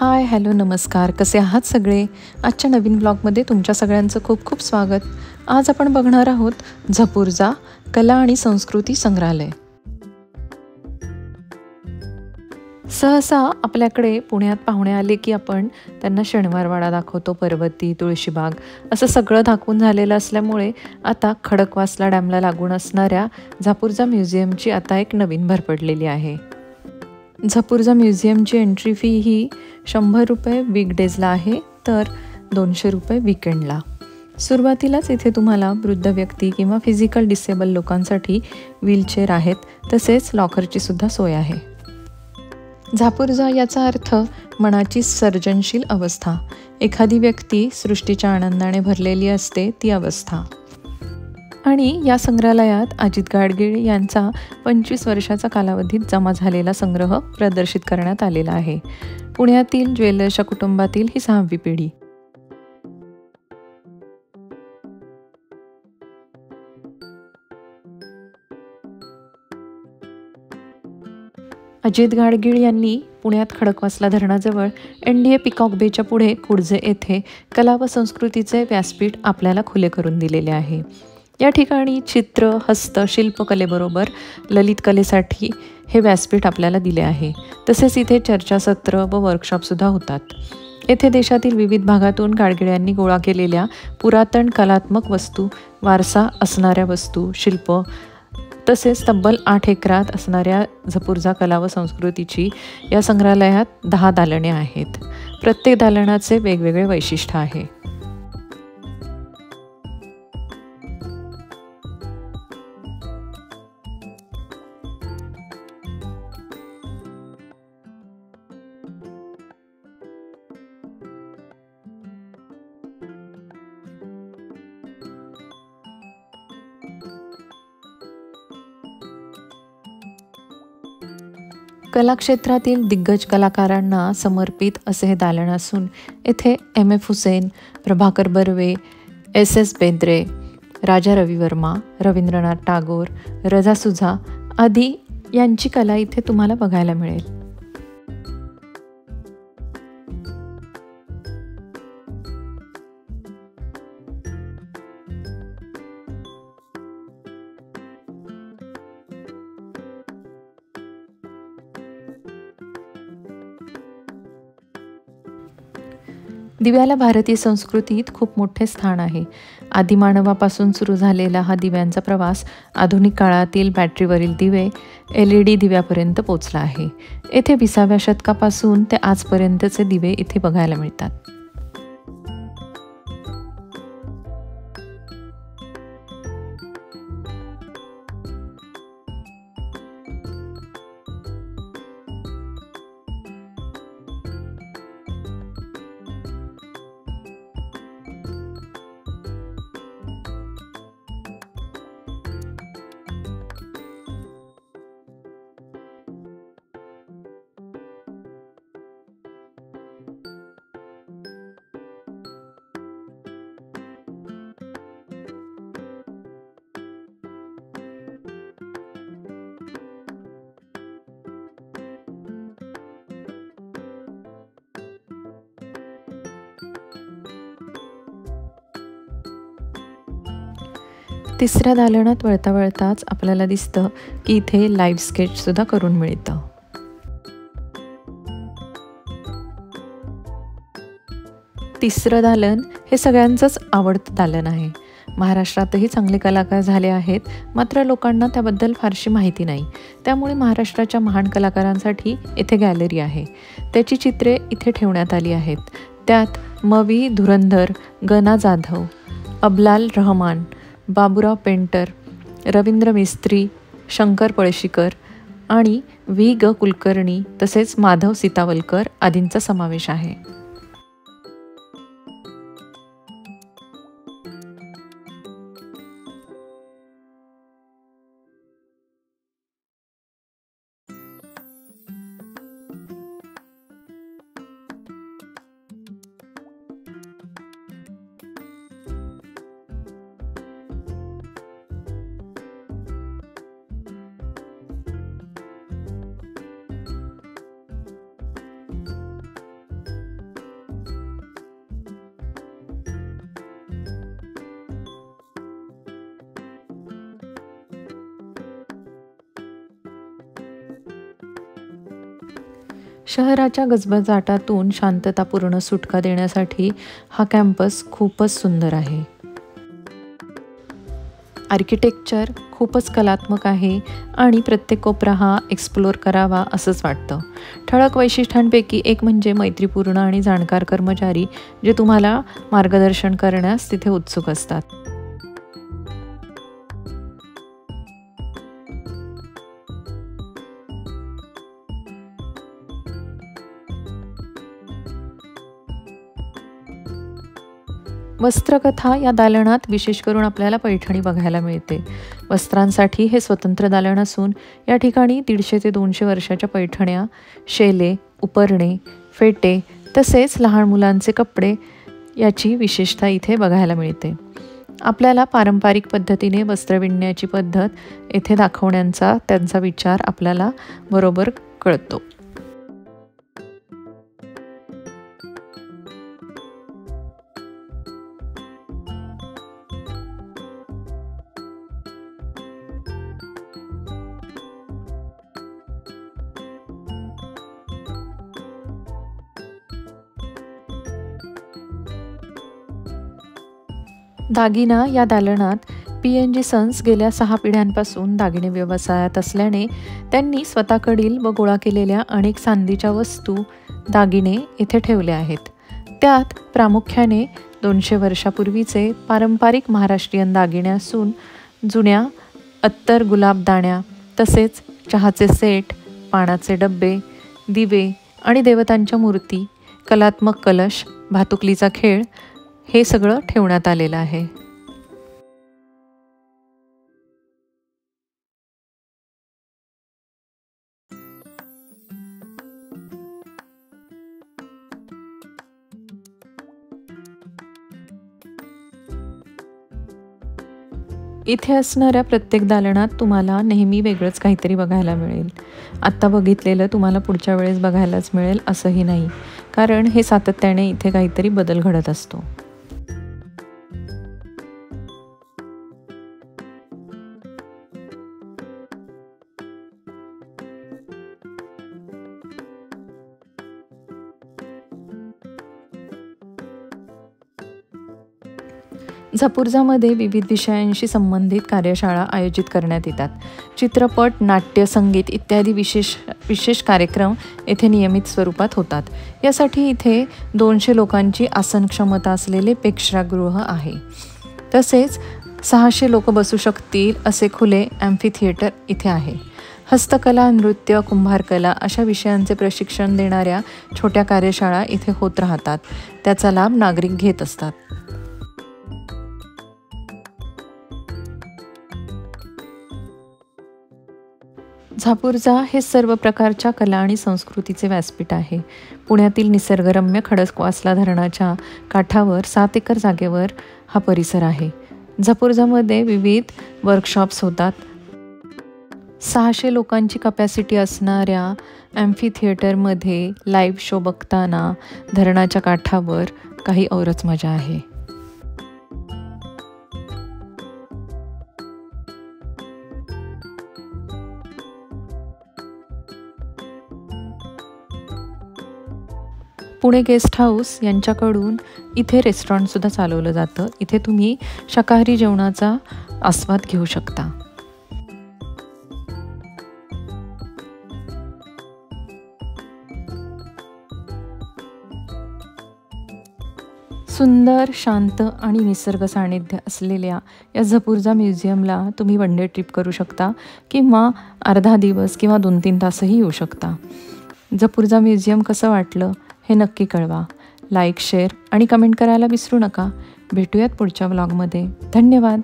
हाय, hello, नमस्कार. कसे आहात सगळे? आजच्या नवीन ब्लॉगमध्ये तुमच्या सगळ्यांचं खूप खूप स्वागत. आज आपण बघणार आहोत झपूर्झा कला आणि संस्कृती संग्रहालय. सहसा आपल्याकडे पुण्यात पाहुणे आले की आपण त्यांना शनिवारवाडा दाखवतो, पर्वती, तुळशीबाग असं सगळं दाखवून झालेलं असल्यामुळे आता खडकवासला डॅमला लागून असणाऱ्या झपूर्झा म्युझियमची आता एक नवीन भर पडलेली आहे. झपूर्झा म्युझियमची एंट्री फी ही 100 रुपये वीकडेजला आहे, तर 200 रुपये वीकेंडला. सुरुवातीलाच इथे तुम्हाला वृद्ध व्यक्ती किंवा फिजिकल डिसेबल लोकांसाठी व्हीलचेअर आहेत, तसेच लॉकरची सुद्धा सोय आहे. झपूर्झा याचा अर्थ मनाची सर्जनशील अवस्था. एखादी व्यक्ती सृष्टीच्या आनंदाने भरलेली असते ती अवस्था. आणि या संग्रहालयात अजित गाडगीळ यांचा 25 वर्षाचा कालावधीत जमा झालेला संग्रह प्रदर्शित करण्यात आलेला आहे. पुण्यातील ज्वेलर्सच्या कुटुंबातील ही 6वी पिढी. अजित गाडगीळ यांनी पुण्यात खडकवासला धरणाजवळ NDA पिकॉक बेच्या पुढे कुडजे येथे कला व संस्कृतीचे व्यासपीठ आपल्याला खुले करून दिलेले आहे. या ठिकाणी चित्र, हस्त, शिल्पकलेबरोबर ललित कलेसाठी हे व्यासपीठ आपल्याला दिले आहे. तसेच इथे चर्चासत्र व वर्कशॉपसुद्धा होतात. येथे देशातील विविध भागातून गाडगीळ यांनी गोळा केलेल्या पुरातन कलात्मक वस्तू, वारसा असणाऱ्या वस्तू, शिल्प, तसेच तब्बल 8 एकरात असणाऱ्या झपूर्झा कला व संस्कृतीची या संग्रहालयात 10 दालने आहेत. प्रत्येक दालनाचे वेगवेगळे वैशिष्ट्य आहे. कलाक्षेत्रातील दिग्गज कलाकारांना समर्पित असे हे दालन असून येथे M.F. हुसेन, प्रभाकर बर्वे, S.S. बेंद्रे, राजा रविवर्मा, रवींद्रनाथ टागोर, रजा सुझा आदी यांची कला इथे तुम्हाला बघायला मिळेल. दिव्याला भारतीय संस्कृतीत खूप मोठे स्थान आहे. आदिमानवापासून सुरू झालेला हा दिव्यांचा प्रवास आधुनिक काळातील बॅटरीवरील दिवे LED दिव्यापर्यंत पोचला आहे. येथे 20व्या शतकापासून ते आजपर्यंतचे दिवे इथे बघायला मिळतात. तिसऱ्या दालनात वळता वळताच आपल्याला दिसतं की इथे लाईव्ह स्केचसुद्धा करून मिळतं. तिसरं दालन हे सगळ्यांचंच आवडतं दालन आहे. महाराष्ट्रातही चांगले कलाकार झाले आहेत, मात्र लोकांना त्याबद्दल फारशी माहिती नाही. त्यामुळे महाराष्ट्राच्या महान कलाकारांसाठी इथे गॅलरी आहे. त्याची चित्रे इथे ठेवण्यात आली आहेत. त्यात म.वि. धुरंधर, गना जाधव, अबलाल रहमान, बाबूराव पेंटर, रवींद्र मिस्त्री, शंकर पळशीकर आणि V.G. कुलकर्णी तसेच माधव सीतावलकर आदींचा समावेश आहे. शहराच्या गजबजाटातून शांततापूर्ण सुटका देण्यासाठी हा कॅम्पस खूपच सुंदर आहे. आर्किटेक्चर खूपच कलात्मक आहे आणि प्रत्येक कोपरा हा एक्सप्लोअर करावा असंच वाटतं. ठळक वैशिष्ट्यांपैकी एक म्हणजे मैत्रीपूर्ण आणि जाणकार कर्मचारी जे तुम्हाला मार्गदर्शन करण्यास तिथे उत्सुक असतात. वस्त्रकथा या दालनात विशेष करून आपल्याला पैठणी बघायला मिळते. वस्त्रांसाठी हे स्वतंत्र दालन असून या ठिकाणी 150 ते 200 वर्षाच्या पैठण्या, शेले, उपरणे, फेटे तसेच लहान मुलांचे कपडे याची विशेषता इथे बघायला मिळते. आपल्याला पारंपरिक पद्धतीने वस्त्र विणण्याची पद्धत येथे दाखवण्याचा त्यांचा विचार आपल्याला बरोबर कळतो. दागिना या दालनात P&G सन्स गेल्या 6 पिढ्यांपासून दागिने व्यवसायात असल्याने त्यांनी स्वतःकडील व गोळा केलेल्या अनेक चांदीच्या वस्तू, दागिने येथे ठेवले आहेत. त्यात प्रामुख्याने 200 वर्षापूर्वीचे पारंपरिक महाराष्ट्रीयन दागिने असून जुन्या अत्तर गुलाब दाण्या तसेच चहाचे सेट, पानाचे डब्बे, दिवे आणि देवतांच्या मूर्ती, कलात्मक कलश, भातुकलीचा खेळ हे सगळं ठेवण्यात आलेलं आहे. इथे असणाऱ्या प्रत्येक दालनात तुम्हाला नेहमी वेगळंच काहीतरी बघायला मिळेल. आत्ता बघितलेलं तुम्हाला पुढच्या वेळेस बघायलाच मिळेल असंही नाही, कारण हे सातत्याने इथे काहीतरी बदल घडत असतो. झपुर्झामध्ये विविध विषयांशी संबंधित कार्यशाळा आयोजित करण्यात येतात. चित्रपट, नाट्य, संगीत इत्यादी विशेष कार्यक्रम येथे नियमित स्वरूपात होतात. यासाठी इथे 200 लोकांची आसन क्षमता असलेले प्रेक्षागृह आहे. तसेच 600 लोक बसू शकतील असे खुले ॲम्फी थिएटर इथे आहे. हस्तकला, नृत्य, कुंभारकला अशा विषयांचे प्रशिक्षण देणाऱ्या छोट्या कार्यशाळा इथे होत राहतात. त्याचा लाभ नागरिक घेत असतात. झापुर्झा हे सर्व प्रकारच्या कला आणि संस्कृतीचे व्यासपीठ आहे. पुण्यातील निसर्गरम्य खडकवासला धरणाच्या काठावर 7 एकर जागेवर हा परिसर आहे. झापुर्झामध्ये विविध वर्कशॉप्स होतात. 600 लोकांची कपॅसिटी असणाऱ्या ॲम्फी थिएटरमध्ये लाईव्ह शो बघताना धरणाच्या काठावर काही औरच मजा आहे. पुणे गेस्ट हाऊस यांच्याकडून इथे रेस्टॉरंटसुद्धा चालवलं जातं. इथे तुम्ही शाकाहारी जेवणाचा आस्वाद घेऊ शकता. सुंदर, शांत आणि निसर्ग सानिध्य असलेल्या या झपुर्झा म्युझियमला तुम्ही वन डे ट्रिप करू शकता किंवा अर्धा दिवस किंवा 2-3 तासही येऊ शकता. झपुर्झा म्युझियम कसं वाटलं हे नक्की कळवा. लाईक, शेअर आणि कमेंट करायला विसरू नका. भेटूयात पुढच्या व्लॉगमध्ये. धन्यवाद.